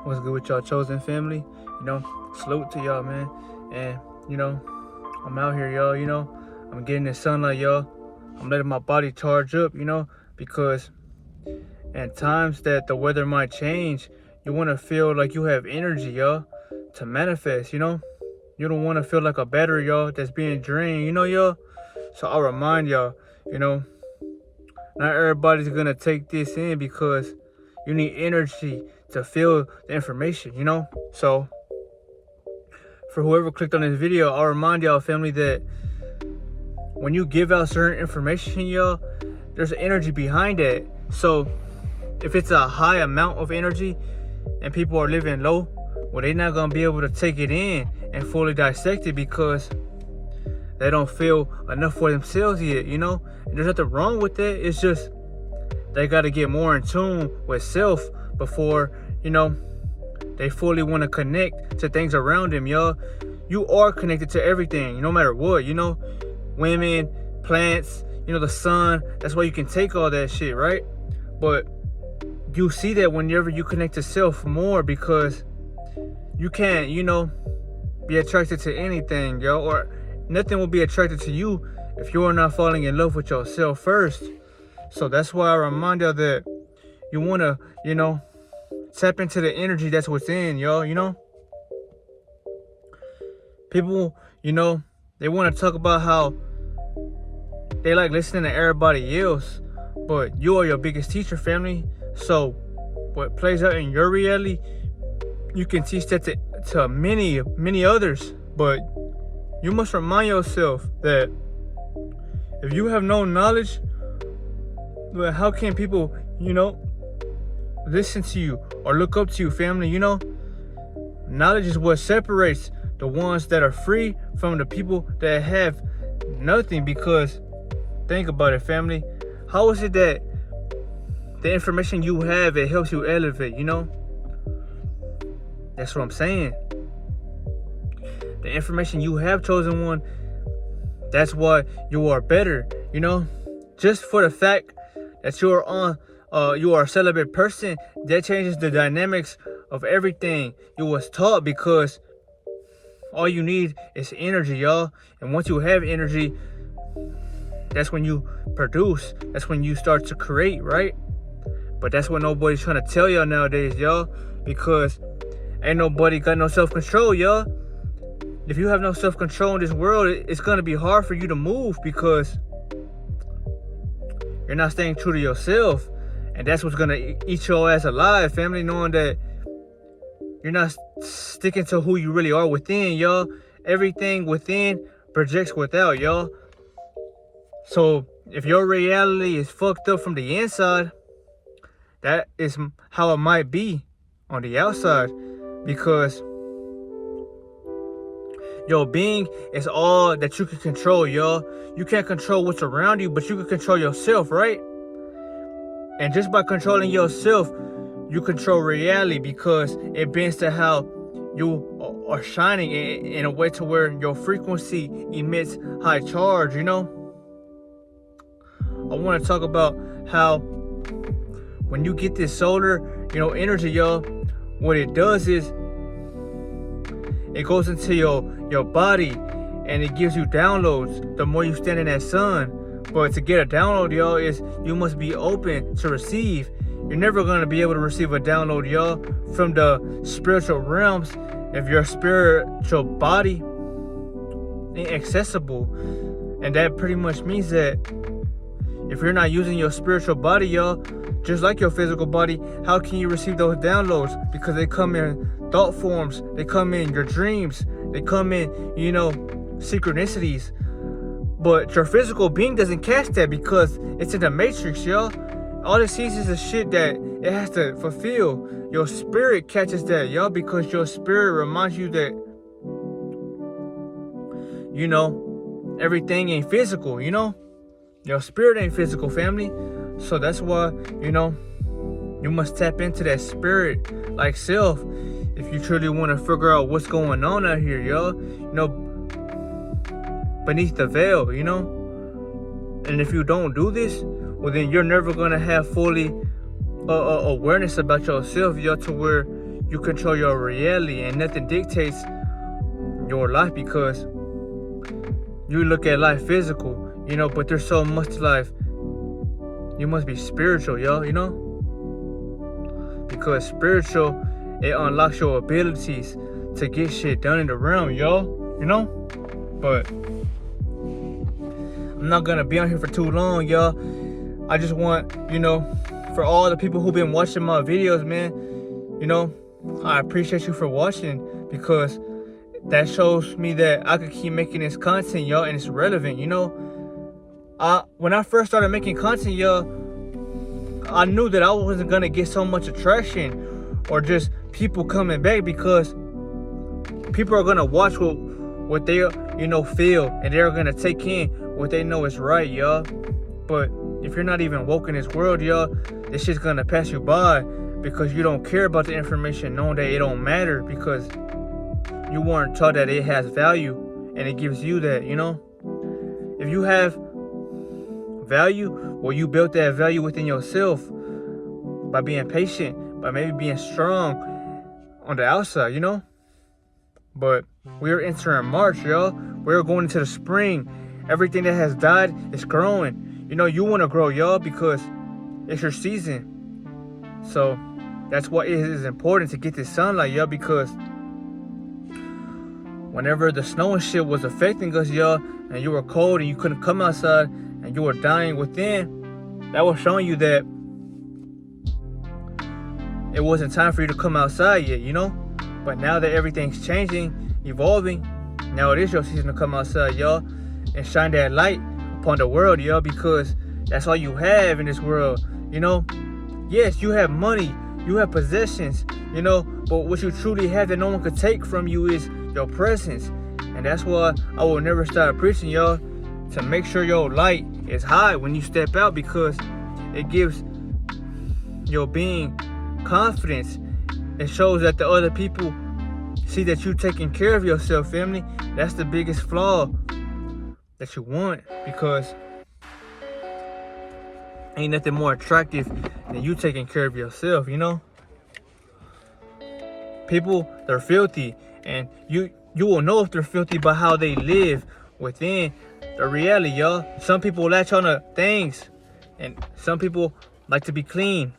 What's good with y'all chosen family? Salute to y'all, man. And, I'm out here, y'all, I'm getting the sunlight, y'all. I'm letting my body charge up, because at times that the weather might change, you want to feel like you have energy, y'all, to manifest, You don't want to feel like a battery, y'all, that's being drained, y'all? So I'll remind y'all, you know, not everybody's going to take this in because you need energy to feel the information, So for whoever clicked on this video, I'll remind y'all, family, that when you give out certain information, y'all, there's energy behind it. So if it's a high amount of energy and people are living low, well, they're not going to be able to take it in and fully dissect it because they don't feel enough for themselves yet, And there's nothing wrong with that. It's just they got to get more in tune with self before, they fully want to connect to things around them, y'all. You are connected to everything, no matter what, Women, plants, the sun. That's why you can take all that shit, right? But you see that whenever you connect to self more because you can't, be attracted to anything, yo, or nothing will be attracted to you if you are not falling in love with yourself first. So that's why I remind y'all that you want to, tap into the energy that's within, y'all, People, they want to talk about how they like listening to everybody else, but you are your biggest teacher, family. So what plays out in your reality, you can teach that to many, many others. But you must remind yourself that if you have no knowledge, well, how can people, listen to you or look up to you, family? Knowledge is what separates the ones that are free from the people that have nothing. Because think about it, family. How is it that the information you have, it helps you elevate, That's what I'm saying. The information you have, chosen one, that's why you are better, Just for the fact that you are a celibate person, that changes the dynamics of everything you was taught, because all you need is energy, y'all. And once you have energy, that's when you produce. That's when you start to create, right? But that's what nobody's trying to tell y'all nowadays, y'all. Because ain't nobody got no self-control, y'all. If you have no self-control in this world, it's going to be hard for you to move because you're not staying true to yourself. And that's what's going to eat your ass alive, family, knowing that you're not sticking to who you really are within, y'all. Everything within projects without, y'all. So if your reality is fucked up from the inside, that is how it might be on the outside. Because your being is all that you can control, y'all. You can't control what's around you, but you can control yourself, right? And just by controlling yourself, you control reality, because it bends to how you are shining in a way to where your frequency emits high charge, I want to talk about how when you get this solar, energy, y'all, what it does is it goes into your body and it gives you downloads the more you stand in that sun. But to get a download, y'all, is you must be open to receive. You're never going to be able to receive a download, y'all, from the spiritual realms if your spiritual body ain't accessible. And that pretty much means that if you're not using your spiritual body, y'all, just like your physical body, how can you receive those downloads? Because they come in thought forms, they come in your dreams, they come in, synchronicities. But your physical being doesn't catch that because it's in the matrix, y'all. All it sees is the shit that it has to fulfill. Your spirit catches that, y'all, because your spirit reminds you that, everything ain't physical, Your spirit ain't physical, family. So that's why, you must tap into that spirit like self if you truly want to figure out what's going on out here, y'all. Beneath the veil, And if you don't do this, well, then you're never going to have fully awareness about yourself, y'all, to where you control your reality, and nothing dictates your life, because you look at life physical, but there's so much to life. You must be spiritual, yo, because spiritual, it unlocks your abilities to get shit done in the realm, yo, but I'm not gonna be on here for too long, y'all. I just want, for all the people who've been watching my videos, man, I appreciate you for watching, because that shows me that I could keep making this content, y'all, and it's relevant, when I first started making content, y'all, I knew that I wasn't gonna get so much attraction or just people coming back, because people are gonna watch what they feel, and they're gonna take in what they know is right, y'all. But if you're not even woke in this world, y'all, this shit's gonna pass you by, because you don't care about the information, knowing that it don't matter, because you weren't taught that it has value, and it gives you that, If you have value, well, you built that value within yourself by being patient, by maybe being strong on the outside, But we're entering March, y'all. We're going into the spring. Everything that has died is growing. You want to grow, y'all, because it's your season. So that's why it is important to get this sunlight, y'all, because whenever the snow and shit was affecting us, y'all, and you were cold and you couldn't come outside and you were dying within, that was showing you that it wasn't time for you to come outside yet, But now that everything's changing, evolving, now it is your season to come outside, y'all, and shine that light upon the world, y'all, because that's all you have in this world, Yes, you have money, you have possessions, but what you truly have that no one could take from you is your presence. And that's why I will never stop preaching, y'all, to make sure your light is high when you step out, because it gives your being confidence. It shows that the other people see that you taking care of yourself, family. That's the biggest flaw that you want, because ain't nothing more attractive than you taking care of yourself, People, they're filthy, and you will know if they're filthy by how they live within the reality, y'all. Some people latch on to things, and some people like to be clean,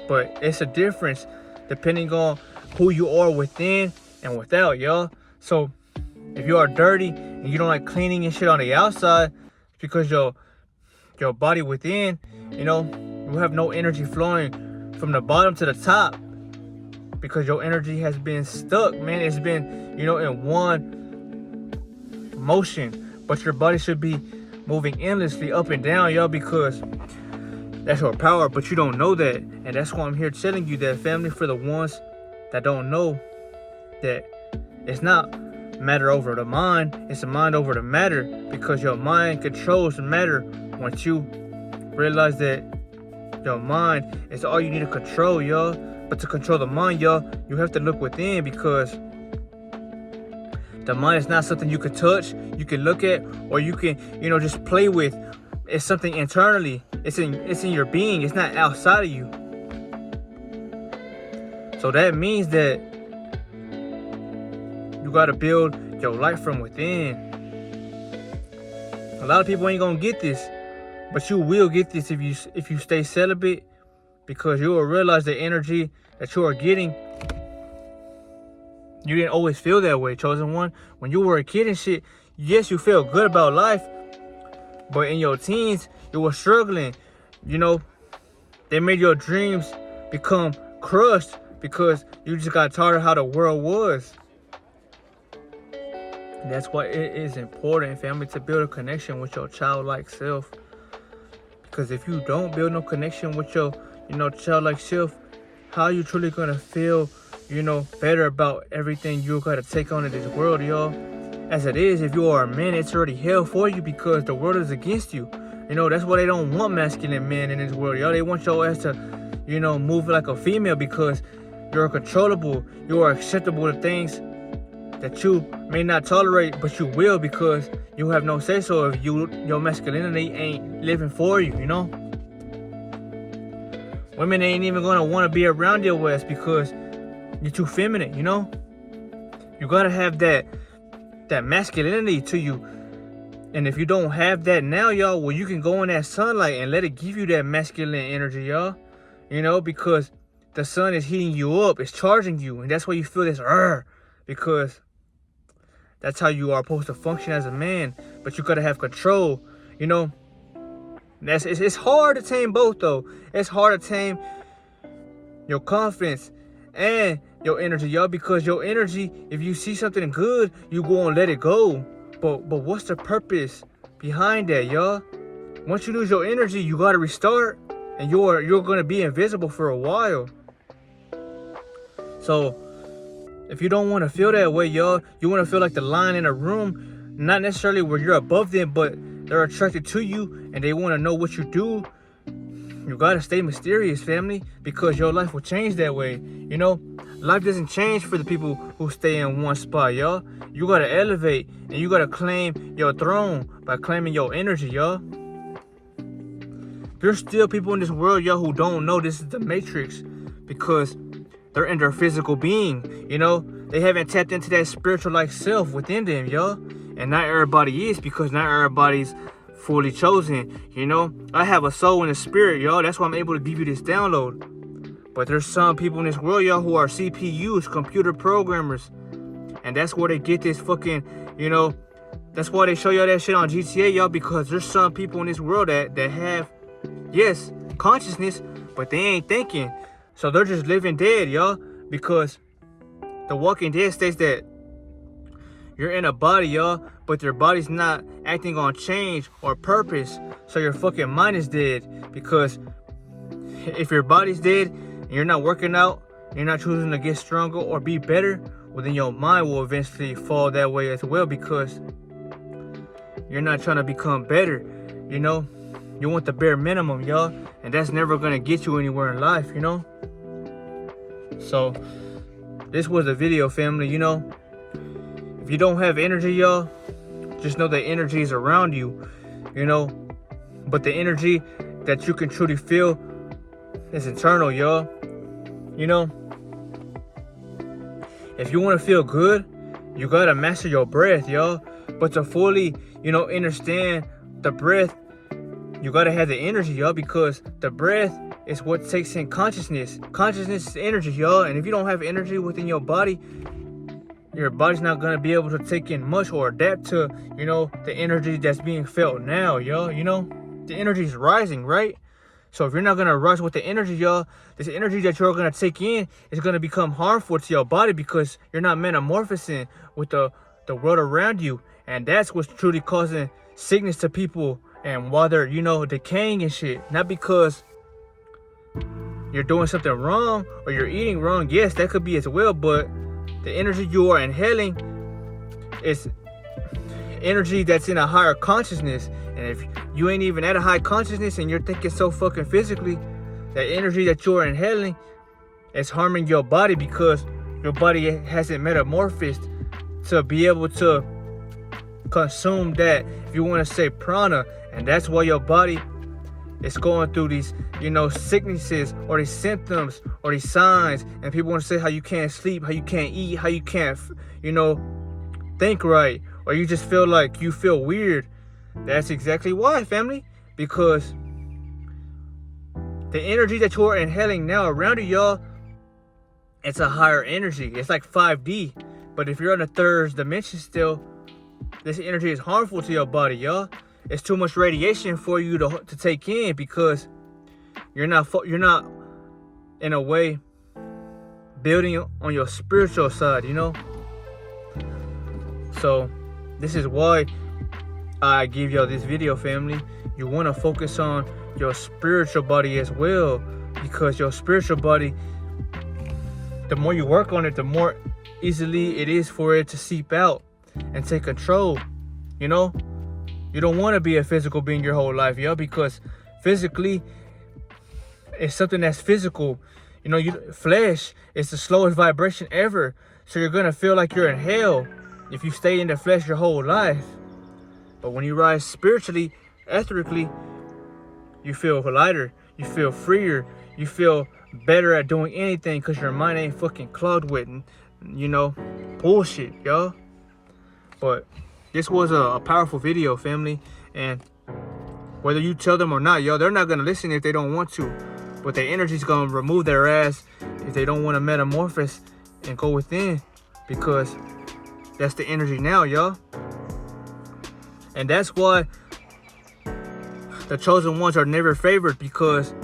but it's a difference depending on who you are within and without, y'all. So if you are dirty and you don't like cleaning and shit on the outside, it's because your body within, you have no energy flowing from the bottom to the top, because your energy has been stuck, man. It's been, in one motion, but your body should be moving endlessly up and down, y'all, because that's your power, but you don't know that. And that's why I'm here telling you that, family, for the ones that don't know that it's not matter over the mind, it's the mind over the matter, because your mind controls the matter. Once you realize that your mind is all you need to control, y'all. But to control the mind, y'all, you have to look within, because the mind is not something you can touch, you can look at, or you can, just play with. It's something internally. It's in your being. It's not outside of you. So that means that you gotta build your life from within. A lot of people ain't gonna get this, but you will get this if you stay celibate, because you will realize the energy that you are getting. You didn't always feel that way, chosen one. When you were a kid and shit, yes, you felt good about life, but in your teens, you were struggling. They made your dreams become crushed because you just got tired of how the world was. And that's why it is important, family, to build a connection with your childlike self. Because if you don't build no connection with your, childlike self, how are you truly gonna feel, better about everything you gotta take on in this world, y'all? As it is, if you are a man, it's already hell for you, because the world is against you. That's why they don't want masculine men in this world, y'all. They want your ass to, move like a female, because you're controllable. You are acceptable to things that you may not tolerate, but you will, because you have no say so if your masculinity ain't living for you, Women ain't even gonna want to be around your ass, because You're too feminine, you know? You gotta have that masculinity to you. And if you don't have that now, y'all, well, you can go in that sunlight and let it give you that masculine energy, y'all. You know, because the sun is heating you up, it's charging you, and that's why you feel this because that's how you are supposed to function as a man. But you gotta have control, you know. It's hard to tame both, though. It's hard to tame your confidence and your energy, y'all, because your energy, if you see something good, you go and let it go. But what's the purpose behind that, y'all? Once you lose your energy, you gotta restart, and you're gonna be invisible for a while. So if you don't want to feel that way, y'all, you want to feel like the lion in a room, not necessarily where you're above them, but they're attracted to you and they want to know what you do. You gotta stay mysterious, family, because your life will change that way. You know, life doesn't change for the people who stay in one spot, y'all. You gotta elevate and you gotta claim your throne by claiming your energy, y'all. There's still people in this world, y'all, who don't know this is the Matrix because they're in their physical being, you know. They haven't tapped into that spiritual like self within them, y'all. And not everybody is, because not everybody's fully chosen, you know. I have a soul and a spirit, y'all. That's why I'm able to give you this download. But there's some people in this world, y'all, who are CPUs, computer programmers. And that's where they get this fucking, you know, that's why they show y'all that shit on GTA, y'all, because there's some people in this world that have, yes, consciousness, but they ain't thinking. So they're just living dead, y'all, because The Walking Dead states that you're in a body, y'all, but your body's not acting on change or purpose. So your fucking mind is dead. Because if your body's dead and you're not working out, you're not choosing to get stronger or be better, well, then your mind will eventually fall that way as well, because you're not trying to become better, you know. You want the bare minimum, y'all, and that's never gonna get you anywhere in life, you know. So this was a video, family, you know. If you don't have energy, y'all, just know that energy is around you, you know. But the energy that you can truly feel is internal, y'all. You know, if you want to feel good, you gotta master your breath, y'all. But to fully, you know, understand the breath, you gotta have the energy, y'all, because the breath is what takes in consciousness. Consciousness is energy, y'all. And if you don't have energy within your body's not gonna be able to take in much or adapt to, you know, the energy that's being felt now, y'all. You know, the energy is rising, right? So if you're not gonna rise with the energy, y'all, this energy that you're gonna take in is gonna become harmful to your body, because you're not metamorphosing with the world around you. And that's what's truly causing sickness to people, and while they're, you know, decaying and shit. Not because you're doing something wrong or you're eating wrong. Yes, that could be as well, but the energy you are inhaling is energy that's in a higher consciousness. And if you ain't even at a high consciousness and you're thinking so fucking physically, that energy that you're inhaling is harming your body, because your body hasn't metamorphosed to be able to consume that, if you want to say, prana. And that's why your body is going through these, you know, sicknesses or these symptoms or these signs. And people want to say how you can't sleep, how you can't eat, how you can't, you know, think right, or you just feel like you feel weird. That's exactly why, family. Because the energy that you're inhaling now around you, y'all, it's a higher energy. It's like 5D. But if you're on the third dimension still, this energy is harmful to your body, y'all. It's too much radiation for you to take in, because you're not in a way building on your spiritual side, you know. So this is why I give y'all this video, family. You want to focus on your spiritual body as well, because your spiritual body, the more you work on it, the more easily it is for it to seep out and take control, you know. You don't want to be a physical being your whole life, yo, because physically it's something that's physical. You know, flesh is the slowest vibration ever. So you're going to feel like you're in hell if you stay in the flesh your whole life. But when you rise spiritually, ethically, you feel lighter, you feel freer, you feel better at doing anything because your mind ain't fucking clogged with, you know, bullshit, y'all. But this was a powerful video, family. And whether you tell them or not, y'all, they're not going to listen if they don't want to. But their energy's going to remove their ass if they don't want to metamorphose and go within. Because that's the energy now, y'all. And that's why the chosen ones are never favored, because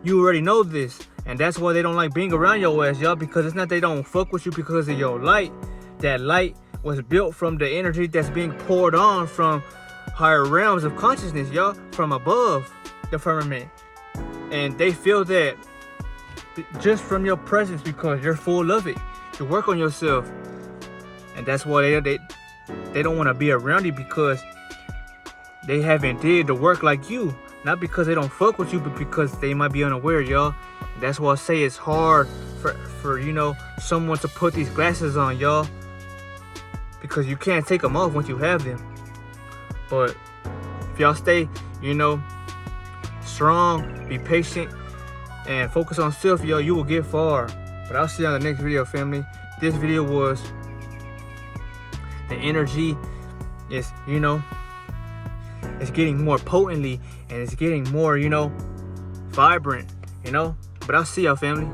you already know this. And that's why they don't like being around your ass, y'all. Because it's not they don't fuck with you because of your light. That light was built from the energy that's being poured on from higher realms of consciousness, y'all. From above the firmament. And they feel that just from your presence because you're full of it. You work on yourself. And that's why they don't want to be around you, because they haven't did the work like you. Not because they don't fuck with you, but because they might be unaware, y'all. And that's why I say it's hard for you know, someone to put these glasses on, y'all. Because you can't take them off once you have them. But if y'all stay, you know, strong, be patient, and focus on self, y'all, you will get far. But I'll see you on the next video, family. This video was the energy is, you know, it's getting more potently and it's getting more, you know, vibrant, you know. But I'll see y'all, family.